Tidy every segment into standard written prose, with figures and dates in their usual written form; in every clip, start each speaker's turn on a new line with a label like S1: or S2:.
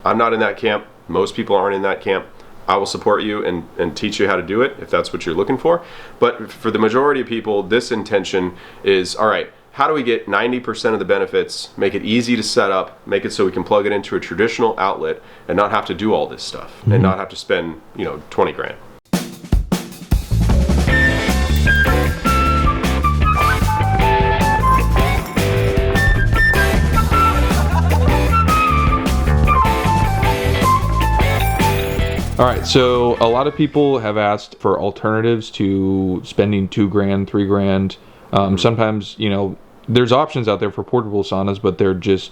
S1: I'm not in that camp. Most people aren't in that camp. I will support you and teach you how to do it if that's what you're looking for. But for the majority of people, this intention is, all right, how do we get 90% of the benefits, make it easy to set up, make it so we can plug it into a traditional outlet and not have to do all this stuff and not have to spend, 20 grand.
S2: All right, so a lot of people have asked for alternatives to spending $2 grand, $3 grand. Sometimes, there's options out there for portable saunas, but they're just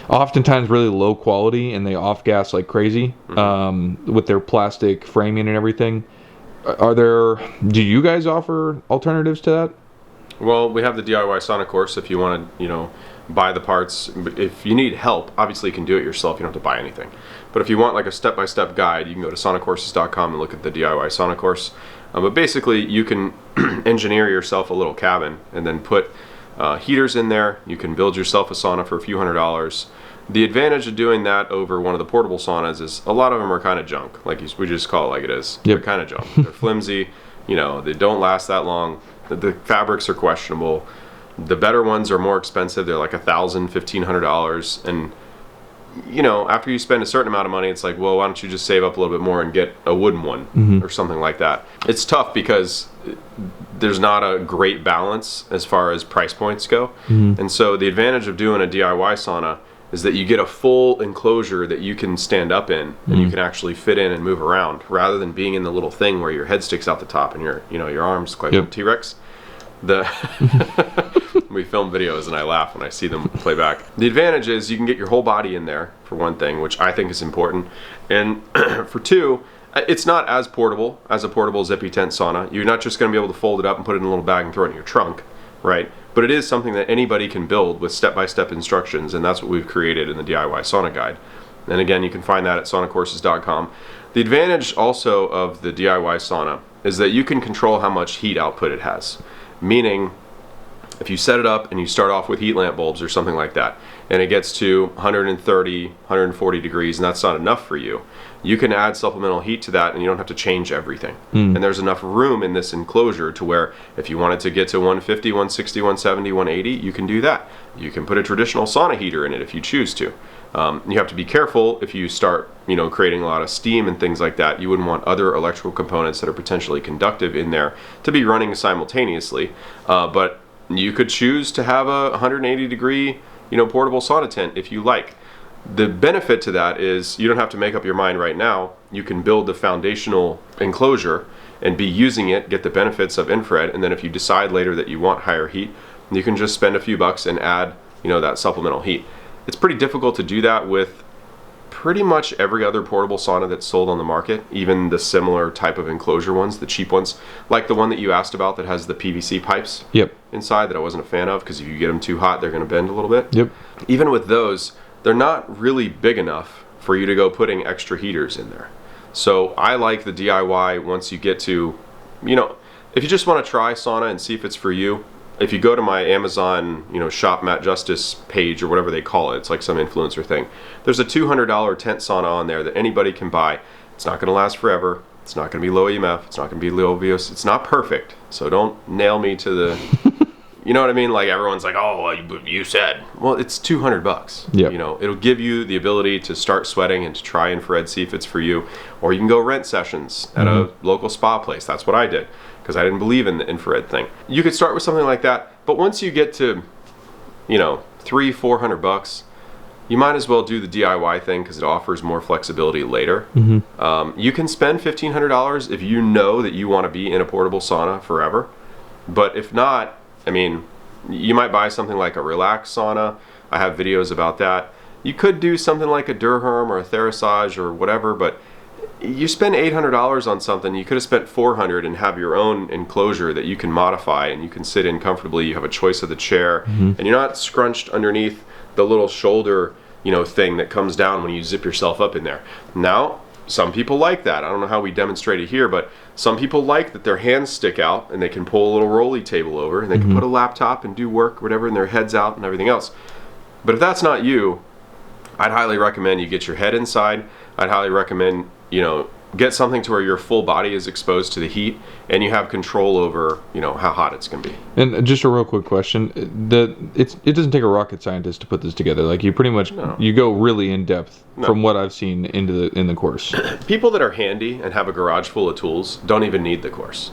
S2: oftentimes really low quality and they off-gas like crazy with their plastic framing and everything. Do you guys offer alternatives to that?
S1: Well, we have the DIY sauna course if you want to, buy the parts. If you need help, obviously you can do it yourself. You don't have to buy anything. But if you want like a step-by-step guide, you can go to saunacourses.com and look at the DIY sauna course. But basically, you can engineer yourself a little cabin and then put heaters in there. You can build yourself a sauna for a few $100s. The advantage of doing that over one of the portable saunas is a lot of them are kind of junk. We just call it like it is. Yep. They're kind of junk. They're flimsy. They don't last that long. The fabrics are questionable. The better ones are more expensive. They're like $1,000, $1,500. And, after you spend a certain amount of money, it's like, well, why don't you just save up a little bit more and get a wooden one or something like that. It's tough because there's not a great balance as far as price points go. And so the advantage of doing a DIY sauna is that you get a full enclosure that you can stand up in and you can actually fit in and move around rather than being in the little thing where your head sticks out the top and your arms like a T-Rex. We film videos and I laugh when I see them play back. The advantage is you can get your whole body in there, for one thing, which I think is important. And for two, it's not as portable as a portable zippy tent sauna. You're not just going to be able to fold it up and put it in a little bag and throw it in your trunk, right? But it is something that anybody can build with step-by-step instructions, and that's what we've created in the DIY sauna guide. And again, you can find that at saunacourses.com. The advantage also of the DIY sauna is that you can control how much heat output it has. Meaning, if you set it up and you start off with heat lamp bulbs or something like that, and it gets to 130, 140 degrees, and that's not enough for you, you can add supplemental heat to that and you don't have to change everything. And there's enough room in this enclosure to where if you wanted to get to 150, 160, 170, 180, you can do that. You can put a traditional sauna heater in it if you choose to. You have to be careful if you start, creating a lot of steam and things like that. You wouldn't want other electrical components that are potentially conductive in there to be running simultaneously. But you could choose to have a 180 degree, portable sauna tent if you like. The benefit to that is you don't have to make up your mind right now. You can build the foundational enclosure and be using it, get the benefits of infrared, and then if you decide later that you want higher heat, you can just spend a few bucks and add, that supplemental heat. It's pretty difficult to do that with pretty much every other portable sauna that's sold on the market, even the similar type of enclosure ones, the cheap ones, like the one that you asked about that has the PVC pipes inside that I wasn't a fan of because if you get them too hot, they're going to bend a little bit. Even with those, they're not really big enough for you to go putting extra heaters in there. So I like the DIY once you get to, if you just want to try sauna and see if it's for you, if you go to my Amazon, Shop Matt Justice page or whatever they call it, it's like some influencer thing. There's a $200 tent sauna on there that anybody can buy. It's not going to last forever. It's not going to be low EMF. It's not going to be low VOC. It's not perfect. So don't nail me to the, you know what I mean? Like everyone's like, oh, you said. Well, it's $200. It'll give you the ability to start sweating and to try infrared, see if it's for you. Or you can go rent sessions at a local spa place. That's what I did, because I didn't believe in the infrared thing. You could start with something like that, but once you get to, $300-400, you might as well do the DIY thing because it offers more flexibility later. You can spend $1,500 if you know that you want to be in a portable sauna forever. But if not, you might buy something like a relax sauna. I have videos about that. You could do something like a Durham or a Therasage or whatever, but you spend $800 on something, you could have spent $400 and have your own enclosure that you can modify and you can sit in comfortably. You have a choice of the chair, and you're not scrunched underneath the little shoulder, thing that comes down when you zip yourself up in there. Now, some people like that. I don't know how we demonstrate it here, but some people like that their hands stick out and they can pull a little rolly table over and they can put a laptop and do work, whatever, and their heads out and everything else. But if that's not you, I'd highly recommend you get your head inside. I'd highly recommend, get something to where your full body is exposed to the heat and you have control over, how hot it's going to be.
S2: And just a real quick question: it doesn't take a rocket scientist to put this together. Like, you pretty much you go really in depth from what I've seen in the course.
S1: People that are handy and have a garage full of tools don't even need the course.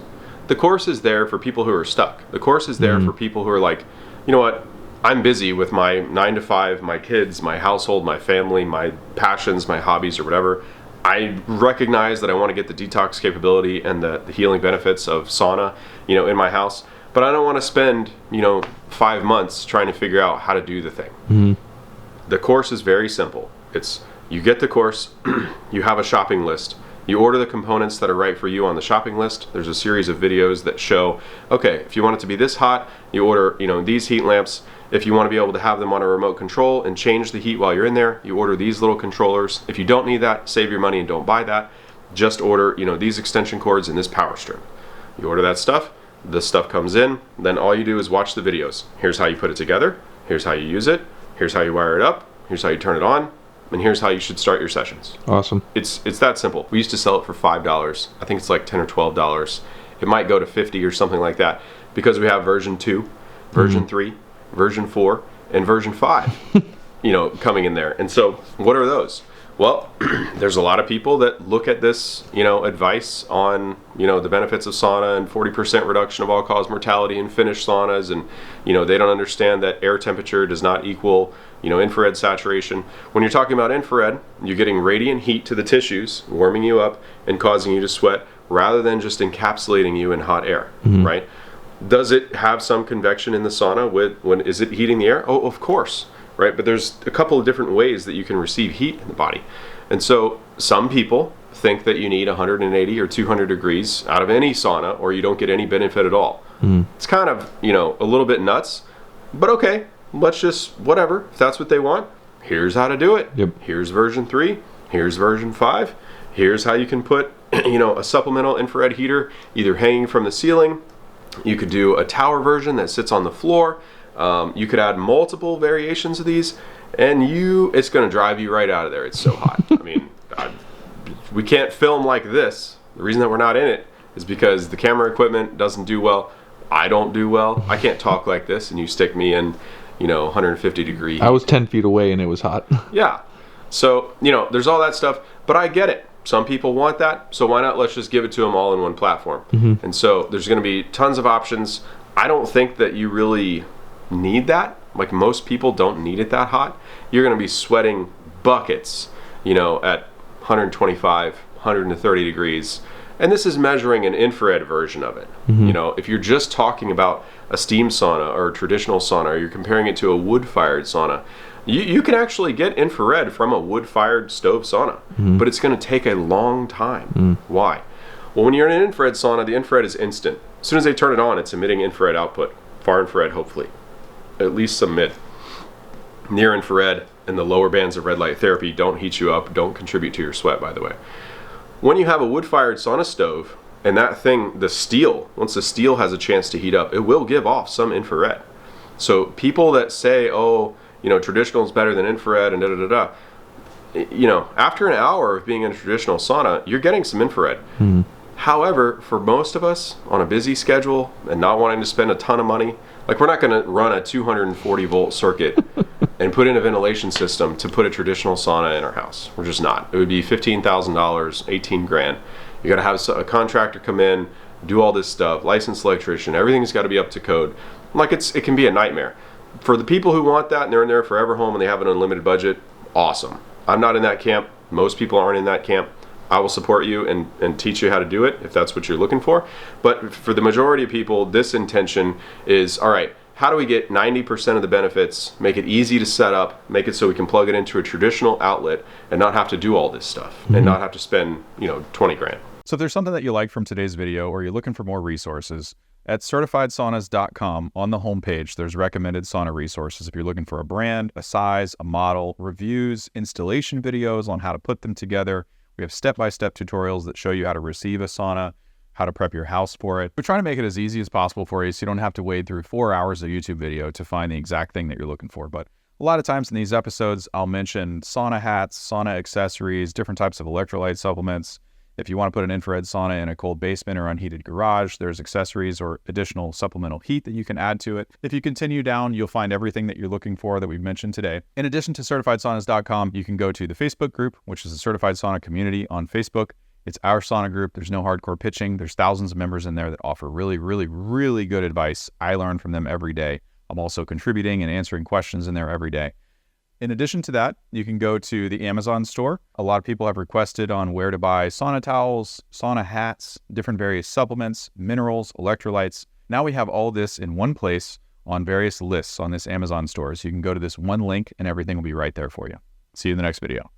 S1: The course is there for people who are stuck. The course is there for people who are like, you know what? I'm busy with my 9 to 5, my kids, my household, my family, my passions, my hobbies, or whatever. I recognize that I want to get the detox capability and the healing benefits of sauna, in my house, but I don't want to spend, 5 months trying to figure out how to do the thing. The course is very simple. You get the course, you have a shopping list, you order the components that are right for you on the shopping list. There's a series of videos that show, okay, if you want it to be this hot, you order, these heat lamps. If you want to be able to have them on a remote control and change the heat while you're in there, you order these little controllers. If you don't need that, save your money and don't buy that. Just order, these extension cords and this power strip. You order that stuff, the stuff comes in, then all you do is watch the videos. Here's how you put it together, here's how you use it, here's how you wire it up, here's how you turn it on, and here's how you should start your sessions.
S2: Awesome.
S1: It's that simple. We used to sell it for $5. I think it's like $10 or $12. It might go to $50 or something like that, because we have version 2, version 3, version 4, and version 5, coming in there. And so what are those? Well, there's a lot of people that look at this, advice on, the benefits of sauna and 40% reduction of all-cause mortality in Finnish saunas. And, they don't understand that air temperature does not equal, infrared saturation. When you're talking about infrared, you're getting radiant heat to the tissues, warming you up and causing you to sweat, rather than just encapsulating you in hot air, right? Does it have some convection in the sauna? Is it heating the air? Oh, of course, right? But there's a couple of different ways that you can receive heat in the body. And so some people think that you need 180 or 200 degrees out of any sauna, or you don't get any benefit at all. It's kind of, a little bit nuts, but okay, let's just, whatever, if that's what they want, here's how to do it.
S2: Yep.
S1: Here's version 3, here's version 5, here's how you can put, a supplemental infrared heater either hanging from the ceiling. You could do a tower version that sits on the floor. You could add multiple variations of these, and it's going to drive you right out of there. It's so hot. I mean, we can't film like this. The reason that we're not in it is because the camera equipment doesn't do well. I don't do well. I can't talk like this, and you stick me in, 150 degree heat.
S2: I was 10 feet away and it was hot.
S1: Yeah. So, there's all that stuff, but I get it. Some people want that, so why not let's just give it to them all in one platform. And so there's going to be tons of options. I don't think that you really need that. Like, most people don't need it that hot. You're going to be sweating buckets, at 125, 130 degrees. And this is measuring an infrared version of it. If you're just talking about a steam sauna or a traditional sauna, or you're comparing it to a wood-fired sauna, you can actually get infrared from a wood-fired stove sauna, but it's going to take a long time. Why? Well, when you're in an infrared sauna, the infrared is instant. As soon as they turn it on, it's emitting infrared output, far infrared, hopefully, at least some mid. Near infrared and the lower bands of red light therapy don't heat you up, don't contribute to your sweat, by the way. When you have a wood-fired sauna stove, and that thing, the steel, once the steel has a chance to heat up, it will give off some infrared. So people that say, oh, traditional is better than infrared and da-da-da-da, after an hour of being in a traditional sauna, you're getting some infrared. However, for most of us on a busy schedule and not wanting to spend a ton of money, like, we're not going to run a 240 volt circuit and put in a ventilation system to put a traditional sauna in our house. We're just not. It would be $15,000, 18 grand. You got to have a contractor come in, do all this stuff, licensed electrician, everything's got to be up to code. Like, it can be a nightmare. For the people who want that and they're in their forever home and they have an unlimited budget, awesome. I'm not in that camp. Most people aren't in that camp. I will support you and teach you how to do it if that's what you're looking for. But for the majority of people, this intention is, all right, how do we get 90% of the benefits, make it easy to set up, make it so we can plug it into a traditional outlet and not have to do all this stuff and not have to spend, 20 grand.
S3: So if there's something that you like from today's video, or you're looking for more resources, at CertifiedSaunas.com on the homepage, there's recommended sauna resources. If you're looking for a brand, a size, a model, reviews, installation videos on how to put them together, we have step-by-step tutorials that show you how to receive a sauna, how to prep your house for it. We're trying to make it as easy as possible for you so you don't have to wade through 4 hours of YouTube video to find the exact thing that you're looking for. But A lot of times in these episodes, I'll mention sauna hats, sauna accessories, different types of electrolyte supplements. If you want to put an infrared sauna in a cold basement or unheated garage, there's accessories or additional supplemental heat that you can add to it. If you continue down, you'll find everything that you're looking for that we've mentioned today. In addition to CertifiedSaunas.com, you can go to the Facebook group, which is the Certified Sauna community on Facebook. It's our sauna group. There's no hardcore pitching. There's thousands of members in there that offer really, really, really good advice. I learn from them every day. I'm also contributing and answering questions in there every day. In addition to that, you can go to the Amazon store. A lot of people have requested on where to buy sauna towels, sauna hats, different various supplements, minerals, electrolytes. Now we have all this in one place on various lists on this Amazon store. So you can go to this one link and everything will be right there for you. See you in the next video.